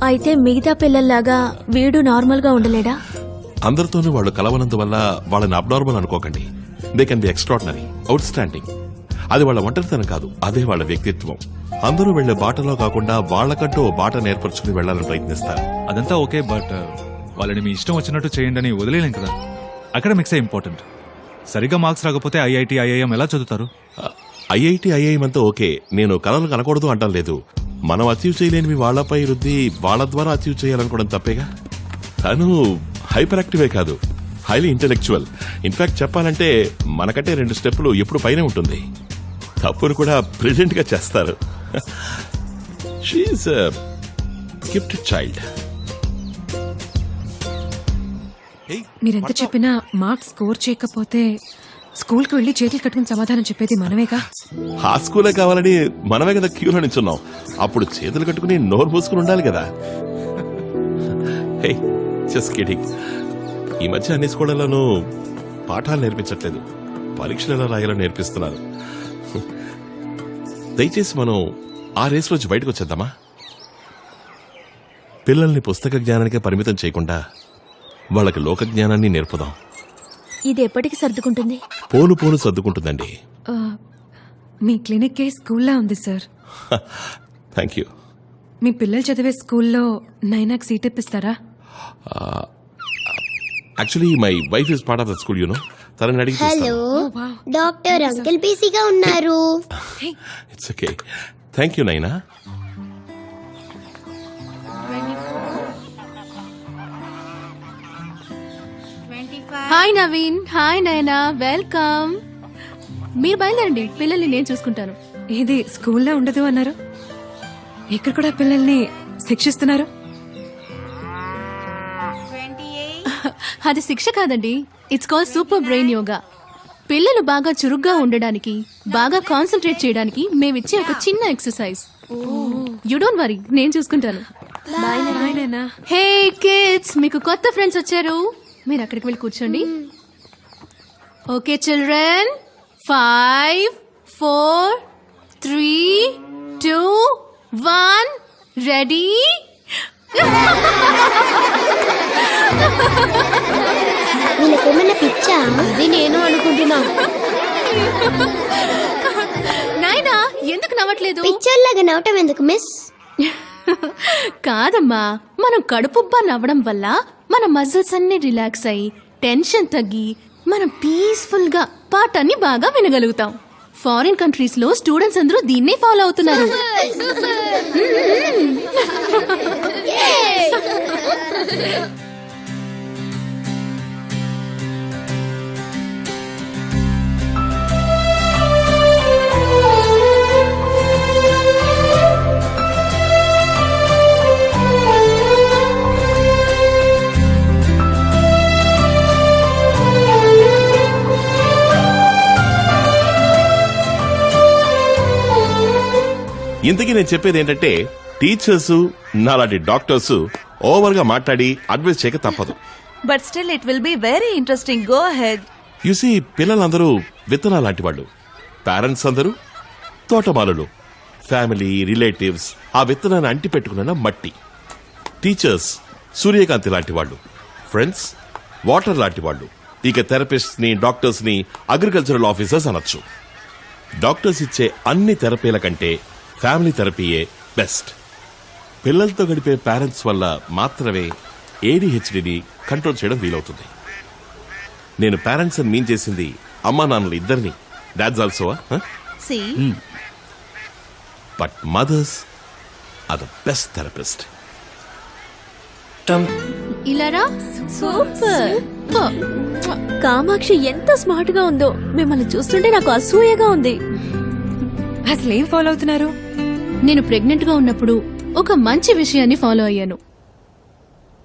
అయితే మిగతా పిల్లల్లాగా వీడు నార్మల్ గా ఉండలేడా? అందరితోనూ వాళ్ళు కలవనందువల్ల వాళ్ళని అబ్నార్మల్ అనుకోకండి. They can be extraordinary, out standing. అది వాళ్ళ ఒంటరితనం కాదు, అదే వాళ్ళ వ్యక్తిత్వం. అందరూ వెళ్లే బాటలో కాకుండా వాళ్ళకంటూ ఓ బాట నేర్పరచుకుని వెళ్లాలని ప్రయత్నిస్తారు. అదంతా ఓకే, బట్ వాళ్ళని మీ ఇష్టం వచ్చినట్టు చేయండి అని వదిలేలేం కదా. అకాడమిక్సే ఇంపార్టెంట్. సరిగ్గా మార్క్స్ రాకపోతే ఐఐటి ఐఐఎం ఎలా చదువుతారు? ఐఐటి ఐఐఎం అంతా ఓకే, నేను కలలు కనకూడదు అంటాం లేదు. మనం అచీవ్ చేయలేనివి వాళ్లపై రుద్ది వాళ్ళ ద్వారా అచీవ్ చేయాలనుకోవడం తప్పేగా. తను హైపర్ యాక్టివే కాదు, హైలీ ఇంటెలెక్చువల్. ఇన్ఫాక్ట్ చెప్పాలంటే మనకంటే 2 స్టెప్పులు ఎప్పుడు పైనే ఉంటుంది. తప్పును కూడా బ్రిలియంట్ గా చేస్తారు. She's gifted child. మీరెంత చెప్పినా మార్క్స్ స్కోర్ చేయకపోతే స్కూల్ కు వెళ్లి చేతులు కట్టుకుని సమాధానం చెప్పేది మనమేగా. ఆ స్కూలే కావాలని మనమే కదా క్యూలో నిల్చున్నాం. అప్పుడు చేతులు కట్టుకుని నోరు మూసుకుని ఉండాలి కదా. హే, జస్ట్ కిడింగ్. ఈ మధ్య అన్ని స్కూళ్లలోనూ పాఠాలు నేర్పించట్లేదు, పరీక్షలు ఎలా రాయాలో నేర్పిస్తున్నారు. దయచేసి మనం ఆ రేస్ రోజు బయటకు వచ్చేద్దామా? పిల్లల్ని పుస్తక జ్ఞానానికే పరిమితం చేయకుండా వాళ్ళకి లోక జ్ఞానాన్ని నేర్పుదాం. ఇది ఎప్పటికి సర్దుకుంటుంది? పోను పోను సర్దుకుంటుందండి. మీ క్లినిక్ స్కూల్లా ఉంది సార్. Thank you. మీ పిల్లలు చదివే స్కూల్లో నైనాకి సీట్ ఇప్పిస్తారా? Actually my wife is part of the school, you know. తనని అడిగి హలో, డాక్టర్ అంకుల్ బిజీగా ఉన్నారు. It's okay. Thank you Naina. Hi Naveen. Hi Nayana, welcome. మీరు బయలుదేరండి, పిల్లల్ని నేను చూసుకుంటాను. ఇది స్కూల్లో ఉండదు అన్నారు, ఇక్కడ కూడా పిల్లల్ని శిక్షిస్తున్నారు. అది శిక్ష కాదండి, it's call super brain yoga. పిల్లలు బాగా చురుగ్గా ఉండడానికి, బాగా కాన్సన్ట్రేట్ చేయడానికి మేమిచ్చే ఒక చిన్న ఎక్సర్సైజ్. యూ డోంట్ వరీ, నేను చూసుకుంటాను. హే కిడ్స్, మీకు కొత్త ఫ్రెండ్స్ వచ్చారు, మీరు అక్కడికి వెళ్ళి కూర్చోండి. Okay children, 5, 4, 3, 2, 1, ready? వీళ్ళకేమన్నా పిచ్చా? అది నేను అనుకుంటున్నా. నాయనా, ఎందుకు నవ్వట్లేదు? పిచ్చర్లాగా నవ్వటం ఎందుకు మిస్? కాదమ్మా, మనం కడుపుబ్బా నవ్వడం వల్ల మన మజిల్స్ అన్ని రిలాక్స్ అయ్యి టెన్షన్ తగ్గి మనం పీస్ఫుల్ గా పాఠాన్ని బాగా వినగలుగుతాం. ఫారిన్ కంట్రీస్ లో స్టూడెంట్స్ అందరూ దీన్నే ఫాలో అవుతున్నారు. ఇంతకీ నేను చెప్పేది ఏంటంటే, టీచర్స్ నాలాంటి డాక్టర్స్ ఓవర్ గా మాట్లాడి అడ్వైస్ చేయక తప్పదు. But still it will be very interesting. Go ahead. You see, పిల్లలందరూ విత్తనాలు లాంటి వాళ్ళు. పేరెంట్స్ అందరూ తోటమాలులు. ఫ్యామిలీ, రిలేటివ్స్ ఆ విత్తనాన్ని అంటి పెట్టుకున్న మట్టి. టీచర్స్ సూర్యకాంతి లాంటి వాళ్ళు. ఫ్రెండ్స్ వాటర్ లాంటి వాళ్ళు. ఇక థెరపిస్ట్ ని, డాక్టర్స్ ని అగ్రికల్చరల్ ఆఫీసర్స్ అనొచ్చు. డాక్టర్స్ ఇచ్చే అన్ని థెరపీల కంటే ఫ్యామిలీ థెరపీయే బెస్ట్. పిల్లలతో గడిపే పేరెంట్స్ వల్ల మాత్రమే ADHDని కంట్రోల్ చేయడం వీలవుతుంది. నేను పేరెంట్స్ అని మీన్ చేసింది అమ్మా నాన్నలు ఇద్దరిని. Dads also. But mothers are the best therapist. ఇలారా, సూపర్. కామాక్షి ఎంత స్మార్ట్ గా ఉందో, మిమ్మల్ని చూస్తుంటే నాకు అసూయగా ఉంది. అసలు ఏం ఫాలో అవుతున్నారు? నేను ప్రెగ్నెంట్ గా ఉన్నప్పుడు ఒక మంచి విషయాన్ని ఫాలో అయ్యాను.